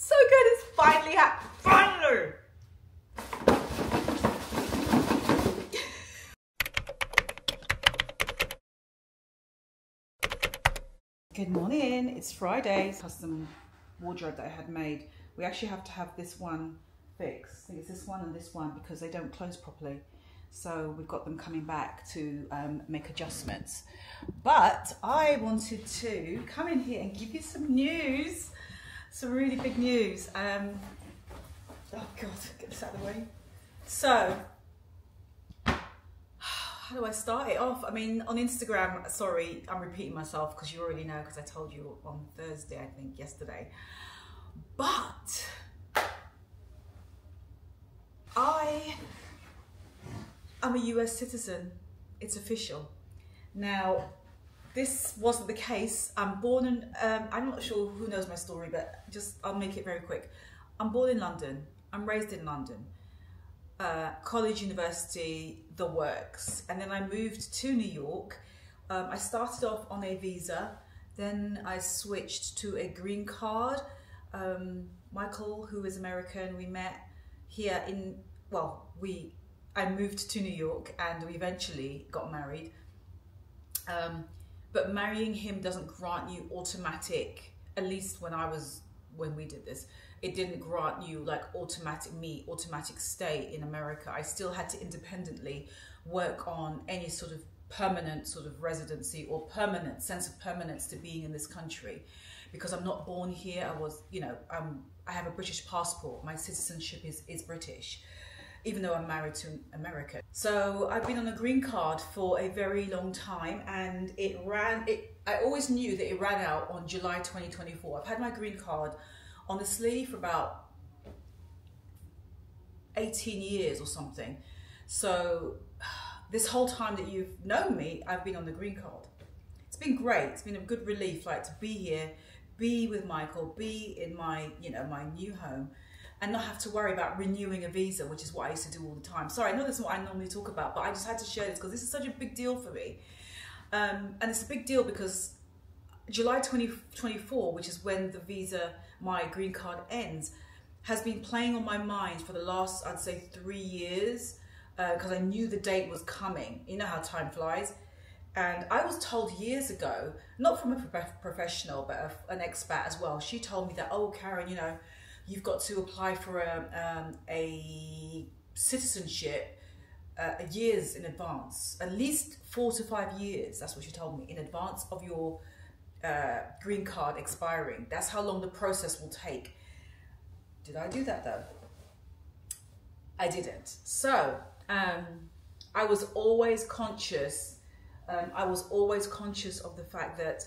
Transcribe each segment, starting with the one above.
So good, it's finally happened. Finally! Good morning, it's Friday. Custom wardrobe that I had made. We actually have to have this one fixed. I think it's this one and this one because they don't close properly. So we've got them coming back to make adjustments. But I wanted to come in here and give you some news. Some really big news. Oh God, get this out of the way. So, how do I start it off? I mean, on Instagram, sorry, I'm repeating myself because you already know because I told you on Thursday, I think, yesterday. But I'm a US citizen. It's official. Now, this wasn't the case. I'm born in, I'm not sure who knows my story, but I'll make it very quick. I'm born in London. I'm raised in London. College, university, the works. And then I moved to New York. I started off on a visa. Then I switched to a green card. Michael, who is American, we met here in, I moved to New York and we eventually got married. But marrying him doesn't grant you automatic, at least when we did this, it didn't grant you like automatic stay in America. I still had to independently work on any sort of permanent sort of residency or permanent sense of permanence to being in this country. Because I'm not born here, I have a British passport. My citizenship is British, even though I'm married to America. So I've been on a green card for a very long time, and I always knew that it ran out on July 2024. I've had my green card honestly for about 18 years or something. So this whole time that you've known me, I've been on the green card. It's been great. It's been a good relief, like to be here, be with Michael, be in my, my new home, and not have to worry about renewing a visa, which is what I used to do all the time. Sorry, I know this is what I normally talk about, but I just had to share this because this is such a big deal for me. And it's a big deal because July 2024, which is when the visa, my green card ends, has been playing on my mind for the last, I'd say 3 years, because I knew the date was coming. You know how time flies. And I was told years ago, not from a professional, but an expat as well. She told me that, oh, Karen, you've got to apply for a citizenship years in advance, at least 4 to 5 years. That's what she told me, in advance of your green card expiring. That's how long the process will take. Did I do that though? I didn't. So I was always conscious. I was always conscious of the fact that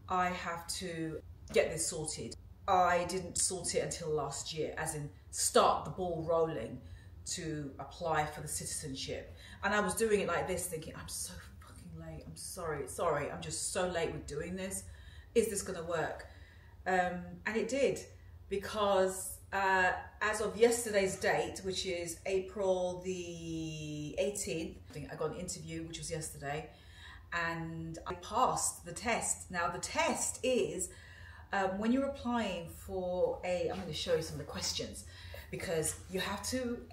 I have to get this sorted. I didn't sort it until last year, as in start the ball rolling to apply for the citizenship. And I was doing it like this, thinking, I'm so fucking late. I'm sorry, I'm just so late with doing this. Is this gonna work? And it did, because as of yesterday's date, which is April the 18th, I got an interview, which was yesterday, and I passed the test. Now the test is, when you're applying for I'm going to show you some of the questions, because you have to,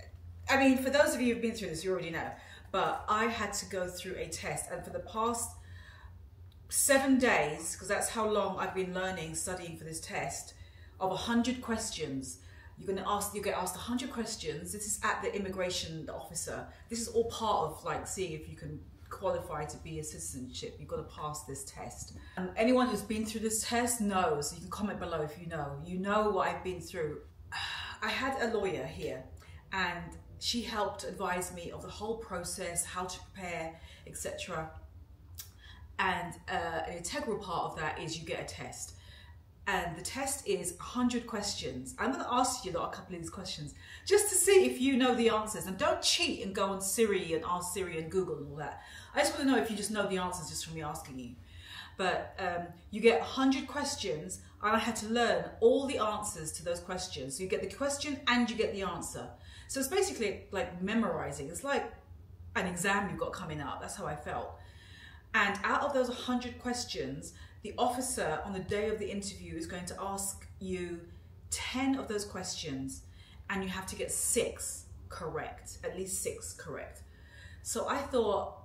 I mean, for those of you who've been through this, you already know, but I had to go through a test, and for the past 7 days, because that's how long I've been studying for this test, of 100 questions. You get asked 100 questions. This is at the immigration officer. This is all part of like seeing if you can qualify to be a citizenship. You've got to pass this test. Anyone who's been through this test knows. You can comment below if you know. You know what I've been through. I had a lawyer here, and she helped advise me of the whole process, how to prepare, etc. And an integral part of that is you get a test. And the test is 100 questions. I'm going to ask you a couple of these questions just to see if you know the answers. And don't cheat and go on Siri and ask Siri and Google and all that. I just want to know if you just know the answers just from me asking you. But you get 100 questions, and I had to learn all the answers to those questions. So you get the question and you get the answer. So it's basically like memorizing. It's like an exam you've got coming up. That's how I felt. And out of those 100 questions, the officer on the day of the interview is going to ask you 10 of those questions and you have to get 6 correct, at least 6 correct. So I thought,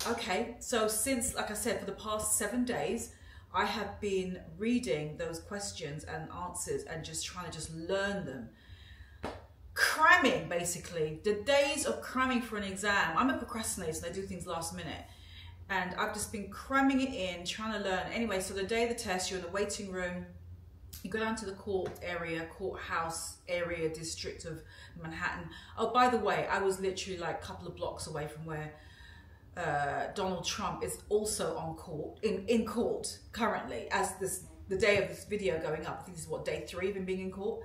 okay, so since, like I said, for the past 7 days, I have been reading those questions and answers and just trying to just learn them. Cramming, basically. The days of cramming for an exam. I'm a procrastinator, so I do things last minute. And I've just been cramming it in, trying to learn. Anyway, so the day of the test, you're in the waiting room. You go down to the courthouse area district of Manhattan. Oh, by the way, I was literally like a couple of blocks away from where Donald Trump is also on court, in court currently, as the day of this video going up. I think this is what, day 3 of him being in court.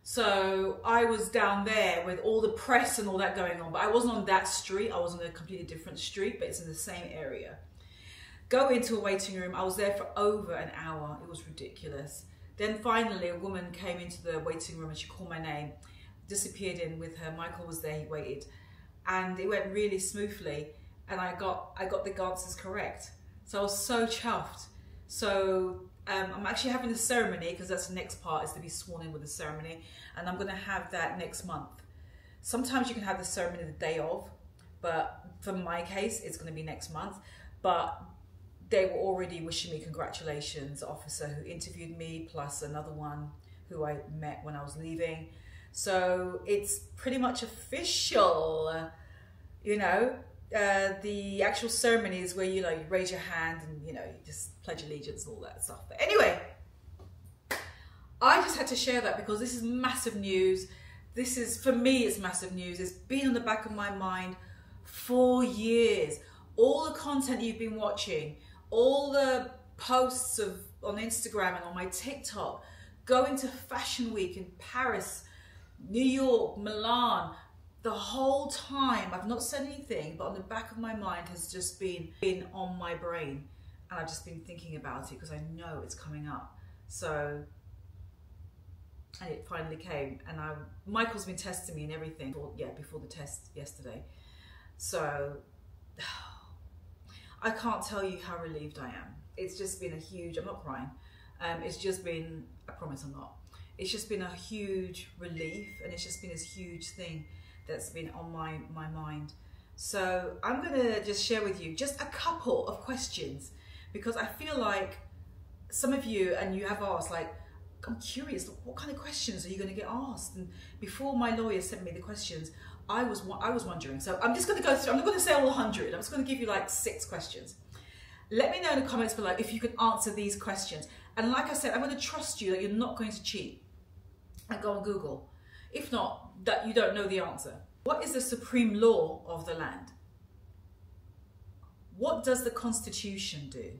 So I was down there with all the press and all that going on, but I wasn't on that street. I was on a completely different street, but it's in the same area. Go into a waiting room. I was there for over an hour. It was ridiculous. Then finally a woman came into the waiting room and she called my name, disappeared in with her. Michael was there, he waited. And it went really smoothly. And I got the answers correct. So I was so chuffed. So I'm actually having a ceremony, because that's the next part, is to be sworn in with a ceremony. And I'm gonna have that next month. Sometimes you can have the ceremony the day of, but for my case, it's gonna be next month. But they were already wishing me congratulations, the officer who interviewed me, plus another one who I met when I was leaving. So it's pretty much official, you know. The actual ceremony is where, you know, you raise your hand and, you know, you just pledge allegiance, all that stuff. But anyway, I just had to share that because this is massive news. This is, for me, it's massive news. It's been on the back of my mind for years. All the content you've been watching, all the posts on Instagram and on my TikTok, going to Fashion Week in Paris, New York, Milan, the whole time I've not said anything, but on the back of my mind has just been on my brain, and I've just been thinking about it because I know it's coming up. So, and it finally came, and Michael's been testing me and everything before the test yesterday. So I can't tell you how relieved I am. It's just been a huge, I'm not crying, it's just been, I promise I'm not, it's just been a huge relief, and it's just been this huge thing that's been on my mind. So I'm gonna just share with you just a couple of questions, because I feel like some of you, and you have asked, like, I'm curious, what kind of questions are you gonna get asked? And before my lawyer sent me the questions, I was wondering. So I'm just gonna go through, I'm not gonna say all 100, I'm just gonna give you like 6 questions. Let me know in the comments below if you can answer these questions. And like I said, I'm gonna trust you that you're not going to cheat and go on Google. If not, that you don't know the answer. What is the supreme law of the land? What does the Constitution do?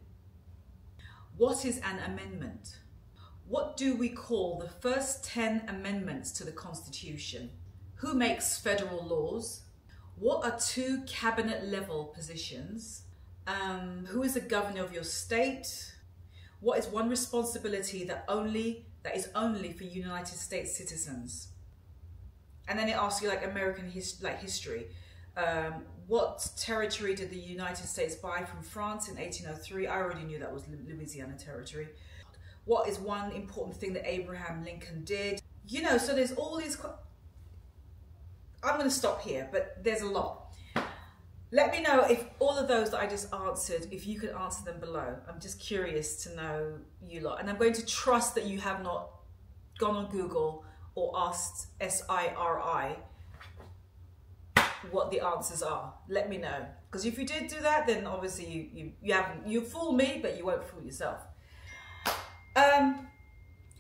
What is an amendment? What do we call the first 10 amendments to the Constitution? Who makes federal laws? What are 2 cabinet level positions? Who is the governor of your state? What is one responsibility that is only for United States citizens? And then it asks you like American history. What territory did the United States buy from France in 1803? I already knew that was Louisiana territory. What is one important thing that Abraham Lincoln did? You know, so there's all these. I'm going to stop here, but there's a lot. Let me know if all of those that I just answered, if you could answer them below. I'm just curious to know you lot. And I'm going to trust that you have not gone on Google or asked SIRI what the answers are. Let me know. Because if you did do that, then obviously you fool me, but you won't fool yourself.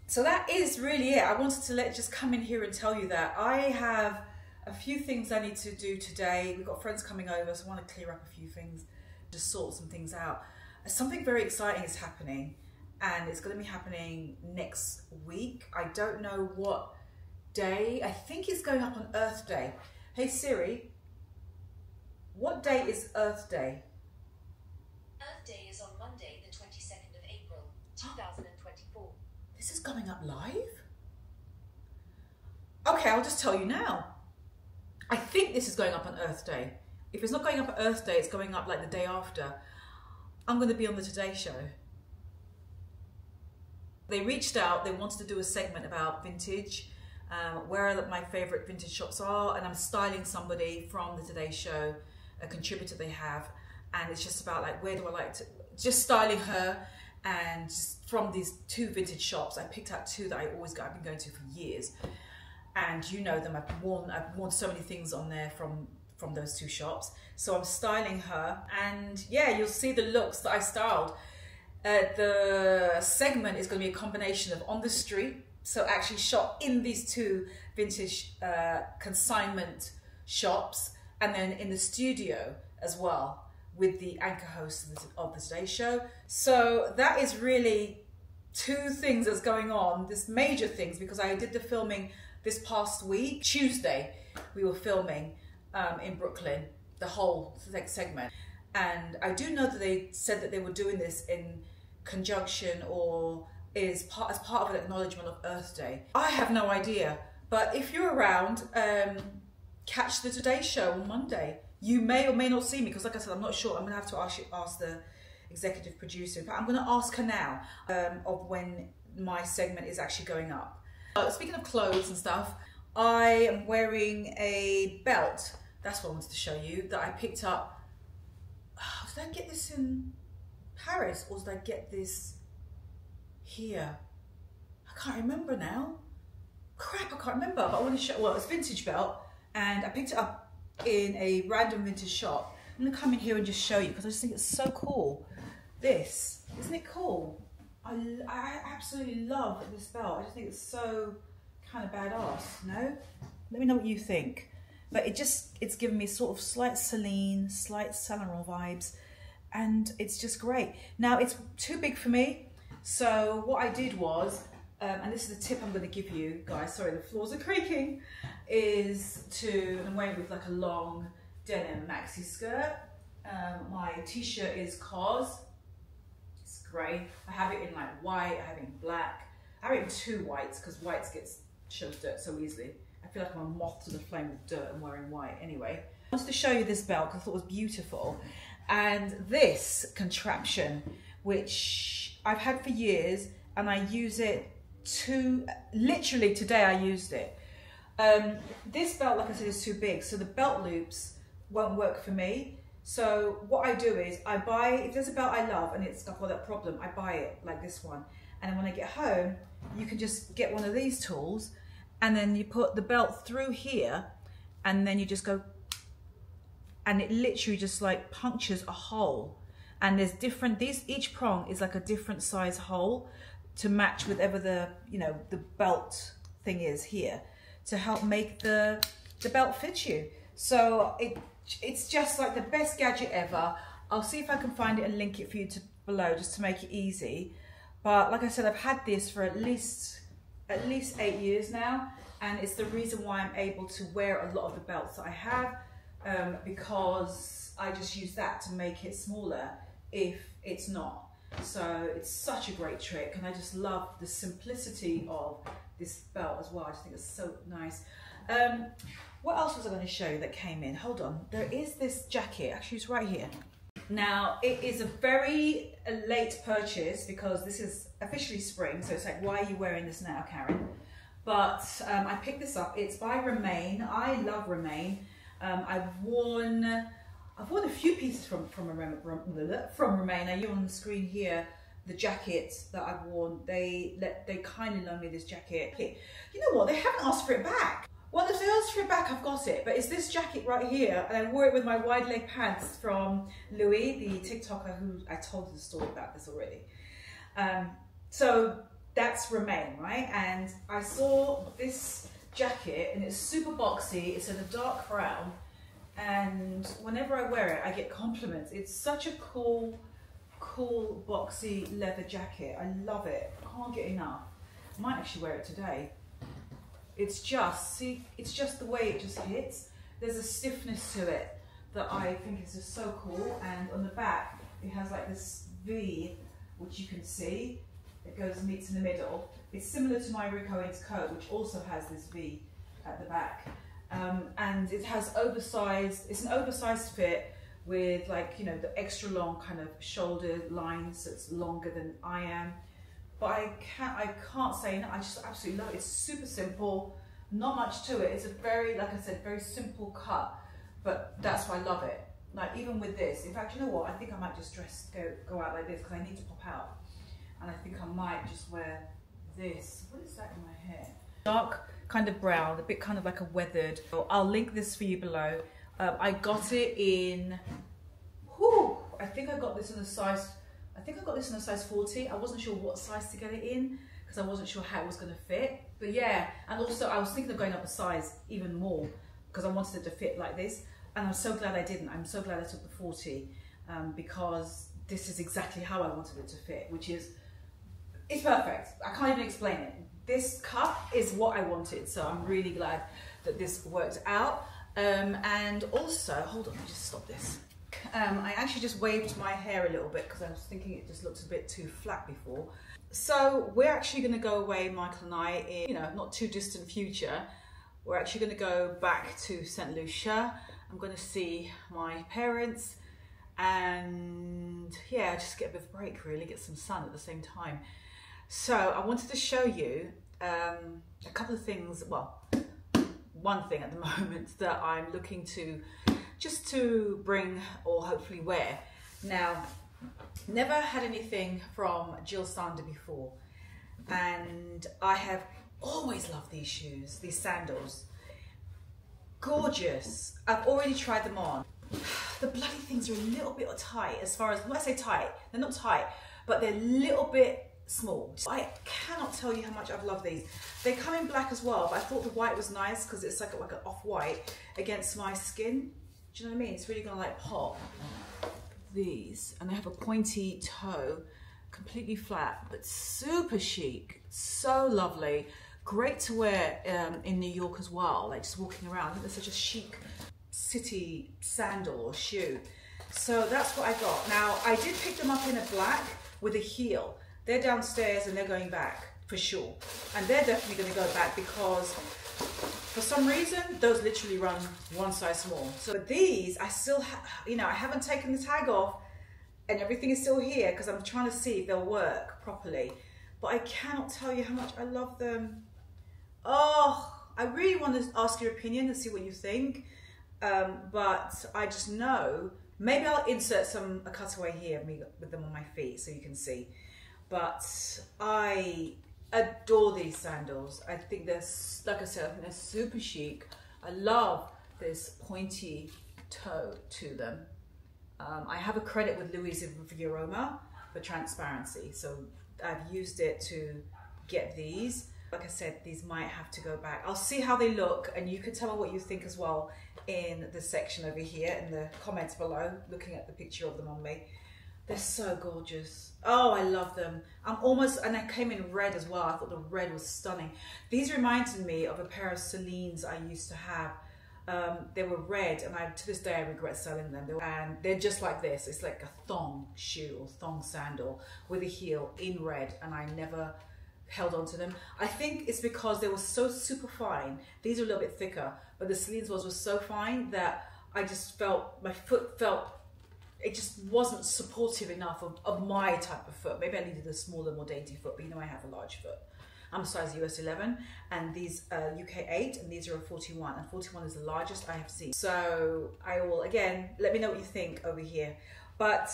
So that is really it. I wanted to just come in here and tell you that I have a few things I need to do today. We've got friends coming over, so I want to clear up a few things, just sort some things out. Something very exciting is happening, and it's going to be happening next week. I don't know what day. I think it's going up on Earth Day. Hey Siri, what day is Earth Day? Earth Day is on Monday, the 22nd of April, 2024. This is going up live? Okay, I'll just tell you now. I think this is going up on Earth Day. If it's not going up on Earth Day, it's going up like the day after. I'm going to be on the Today Show. They reached out, they wanted to do a segment about vintage, where my favorite vintage shops are, and I'm styling somebody from the Today Show, a contributor they have, and it's just about like, where do I like to, just styling her, and just from these 2 vintage shops, I picked out 2 that I've been going to for years, and you know them, I've worn so many things on there from those 2 shops. So I'm styling her, and yeah, you'll see the looks that I styled. The segment is going to be a combination of on the street, so actually shot in these 2 vintage consignment shops, and then in the studio as well with the anchor host of the Today Show. So that is really 2 things that's going on, this major things, because I did the filming this past week. Tuesday we were filming in Brooklyn, the whole segment, and I do know that they said that they were doing this in conjunction or as part of an acknowledgement of Earth Day. I have no idea, but if you're around, catch the Today Show on Monday. You may or may not see me, because like I said, I'm not sure. I'm gonna have to ask the executive producer, but I'm gonna ask her now of when my segment is actually going up. Speaking of clothes and stuff, I am wearing a belt. That's what I wanted to show you, that I picked up. Oh, did I get this in Paris, or did I get this here? I can't remember now. Crap, I can't remember, but I want to show, well, it's a vintage belt, and I picked it up in a random vintage shop. I'm gonna come in here and just show you, because I just think it's so cool. This, isn't it cool? I absolutely love this belt. I just think it's so kind of badass, no? Let me know what you think. But it's given me sort of slight Celine, slight Saint Laurent vibes, and it's just great. Now, it's too big for me, so what I did was, and this is the tip I'm going to give you guys, sorry, the floors are creaking, is I'm wearing with like a long denim maxi skirt. My t-shirt is COS, it's grey. I have it in like white, I have it in black. I have it in 2 whites, because whites shows dirt so easily. I feel like I'm a moth to the flame with dirt and wearing white. Anyway, I wanted to show you this belt because I thought it was beautiful. And this contraption, which I've had for years, and I use it literally today I used it. This belt, like I said, is too big, so the belt loops won't work for me. So what I do is I buy, if there's a belt I love and it's got that problem, I buy it like this one. And then when I get home, you can just get one of these tools, and then you put the belt through here, and then you just go, and it literally just like punctures a hole. And there's different, each prong is like a different size hole to match with whatever the belt thing is here, to help make the belt fit you. So it's just like the best gadget ever. I'll see if I can find it and link it for you below, just to make it easy. But like I said, I've had this for at least 8 years now, and it's the reason why I'm able to wear a lot of the belts that I have, because I just use that to make it smaller if it's not. So it's such a great trick, and I just love the simplicity of this belt as well. I just think it's so nice. What else was I going to show you that came in? Hold on, there is this jacket, actually it's right here. Now, it is a very late purchase, because this is officially spring, so it's like, why are you wearing this now, Karen? But I picked this up. It's by Remain. I love Remain. I've worn a few pieces from Remain. Now, you're on the screen here, the jackets that I've worn. They kindly loaned me this jacket. You know what? They haven't asked for it back. Well, if they asked for it back, I've got it. But it's this jacket right here, and I wore it with my wide leg pants from Louis, the TikToker who I told you the story about this already. So that's Remain, right? And I saw this jacket, and it's super boxy. It's in a dark brown, and whenever I wear it, I get compliments. It's such a cool boxy leather jacket. I love it. I can't get enough. I might actually wear it today. It's just, see, it's just the way it just hits. There's a stiffness to it that I think is just so cool. And on the back, it has like this V, which you can see. It meets in the middle. It's similar to my Rick Owens coat, which also has this V at the back. And it has it's an oversized fit with, like, you know, the extra long kind of shoulder lines that's longer than I am. but I can't say no. I just absolutely love it. It's super simple, not much to it. It's a very, like I said, very simple cut, but that's why I love it. Like even with this, in fact, you know what? I think I might just go out like this because I need to pop out. And I think I might just wear this. What is that in my hair? Dark kind of brown, a bit kind of like a weathered. I'll link this for you below. I got it in, I think I got this in a size, I think I got this in a size 40. I wasn't sure what size to get it in because I wasn't sure how it was going to fit. But yeah, and also I was thinking of going up a size even more because I wanted it to fit like this. And I'm so glad I didn't. I'm so glad I took the 40 because this is exactly how I wanted it to fit, which is, it's perfect. I can't even explain it. This cut is what I wanted. So I'm really glad that this worked out. And also, hold on, let me just stop this. I actually just waved my hair a little bit because I was thinking it just looked a bit too flat before. So we're actually going to go away, Michael and I, in, you know, not too distant future. We're actually going to go back to St. Lucia. I'm going to see my parents and yeah, just get a bit of a break really, get some sun at the same time. So I wanted to show you a couple of things, well, one thing at the moment that I'm looking to just to bring or hopefully wear. Now, never had anything from Jill Sander before, and I have always loved these shoes, these sandals. Gorgeous. I've already tried them on. The bloody things are a little bit tight as far as, when I say tight, they're not tight, but they're a little bit small. I cannot tell you how much I've loved these. They come in black as well, but I thought the white was nice because it's like an off-white against my skin. Do you know what I mean? It's really gonna like pop. These, and they have a pointy toe, completely flat, but super chic, so lovely. Great to wear in New York as well, like just walking around. I think they're such a chic city sandal or shoe. So that's what I got. Now, I did pick them up in a black with a heel. They're downstairs and they're going back for sure. And they're definitely going to go back because for some reason, those literally run one size small. So these, I still have, you know, I haven't taken the tag off and everything is still here because I'm trying to see if they'll work properly. But I cannot tell you how much I love them. Oh, I really want to ask your opinion and see what you think. But I just know, maybe I'll insert a cutaway here of me with them on my feet so you can see. But I adore these sandals. I think they're, like I said, I think they're super chic. I love this pointy toe to them. I have a credit with Louise Vuitton for transparency. So I've used it to get these. Like I said, these might have to go back. I'll see how they look and you can tell me what you think as well in the section over here in the comments below, looking at the picture of them on me. They're so gorgeous. Oh, I love them. And I came in red as well. I thought the red was stunning. These reminded me of a pair of Celine's I used to have. They were red and to this day I regret selling them. And they're just like this. It's like a thong shoe or thong sandal with a heel in red, and I never held on to them. I think it's because they were so super fine. These are a little bit thicker, but the Celine's ones were so fine that I just felt, my foot felt, it just wasn't supportive enough of my type of foot. Maybe I needed a smaller, more dainty foot, but you know I have a large foot. I'm a size US 11 and these UK 8 and these are a 41, and 41 is the largest I have seen. So I will, again, let me know what you think over here. But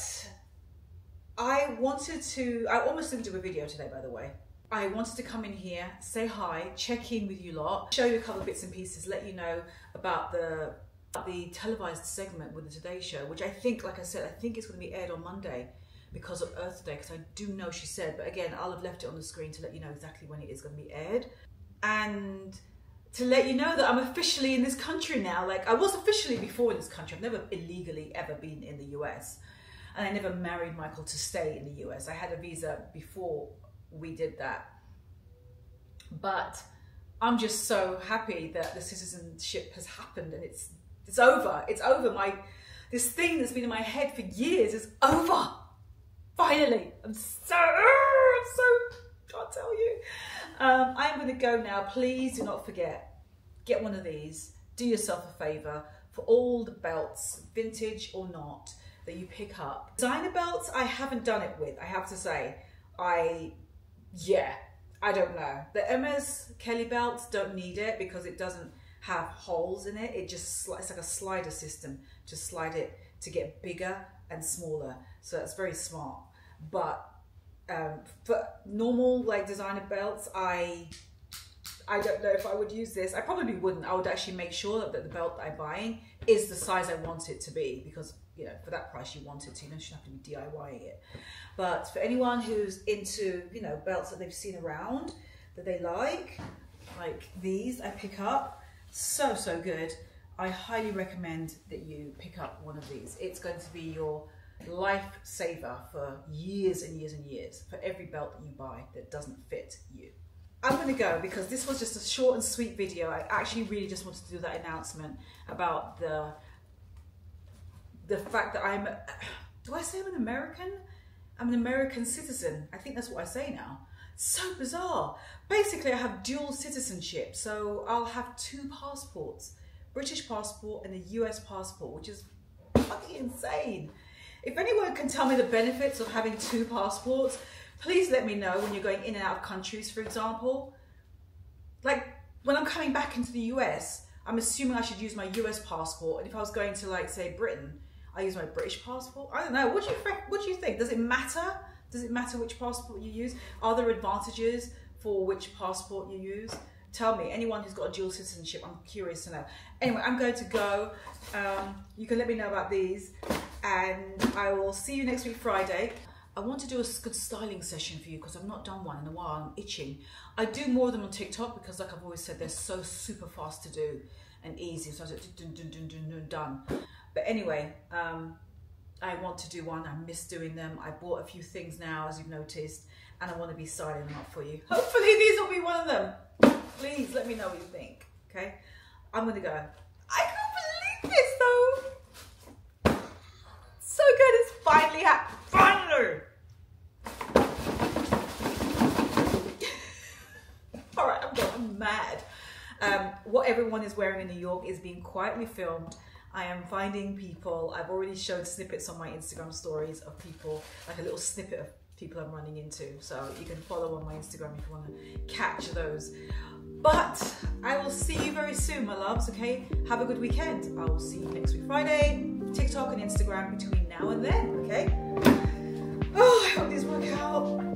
I almost didn't do a video today, by the way. I wanted to come in here, say hi, check in with you lot, show you a couple of bits and pieces, let you know about the televised segment with the Today Show, which I think, like I said, I think it's going to be aired on Monday because of Earth Day, because I do know she said, but again, I'll have left it on the screen to let you know exactly when it is going to be aired. And to let you know that I'm officially in this country now. Like, I was officially before in this country. I've never illegally ever been in the US. And I never married Michael to stay in the US. I had a visa before we did that. But I'm just so happy that the citizenship has happened and it's over. It's over. This thing that's been in my head for years is over. Finally. I can't tell you. I'm going to go now. Please do not forget, get one of these. Do yourself a favor for all the belts, vintage or not, that you pick up. Designer belts, I haven't done it with, I have to say. yeah, I don't know. The Hermes Kelly belts don't need it because it doesn't have holes in it. It just, it's like a slider system. Just slide it to get bigger and smaller. So that's very smart. But for normal like designer belts, I don't know if I would use this. I probably wouldn't. I would actually make sure that the belt that I'm buying is the size I want it to be, because you know, for that price you want it to. You don't have to be DIYing it. But for anyone who's into, you know, belts that they've seen around that they like these, I pick up. So good. I highly recommend that you pick up one of these. It's going to be your lifesaver for years and years and years, for every belt that you buy that doesn't fit you. I'm going to go because this was just a short and sweet video. I actually really just wanted to do that announcement about the fact that I'm, do I say I'm an American? I'm an American citizen. I think that's what I say now. So bizarre. Basically, I have dual citizenship, so I'll have 2 passports, British passport and a US passport, which is fucking insane. If anyone can tell me the benefits of having 2 passports, please let me know when you're going in and out of countries, for example. Like, when I'm coming back into the US, I'm assuming I should use my US passport, and if I was going to, like, say, Britain, I use my British passport. I don't know. What do you think? Does it matter? Does it matter which passport you use? Are there advantages for which passport you use? Tell me. Anyone who's got a dual citizenship, I'm curious to know. Anyway, I'm going to go. You can let me know about these, and I will see you next week, Friday. I want to do a good styling session for you because I've not done one in a while. I'm itching. I do more of them on TikTok because, like I've always said, they're so super fast to do and easy. So I was like, done. But anyway, I want to do one. I miss doing them. I bought a few things now, as you've noticed, and I want to be styling them up for you. Hopefully these will be one of them. Please let me know what you think, okay? I'm going to go. I can't believe this, though. So good. It's finally happened. Finally. All right, I'm mad. What everyone is wearing in New York is being quietly filmed. I am finding people. I've already showed snippets on my Instagram stories of people, like a little snippet of people I'm running into. So you can follow on my Instagram if you want to catch those. But I will see you very soon, my loves, okay? Have a good weekend. I will see you next week, Friday, TikTok and Instagram between now and then, okay? Oh, I hope these work out.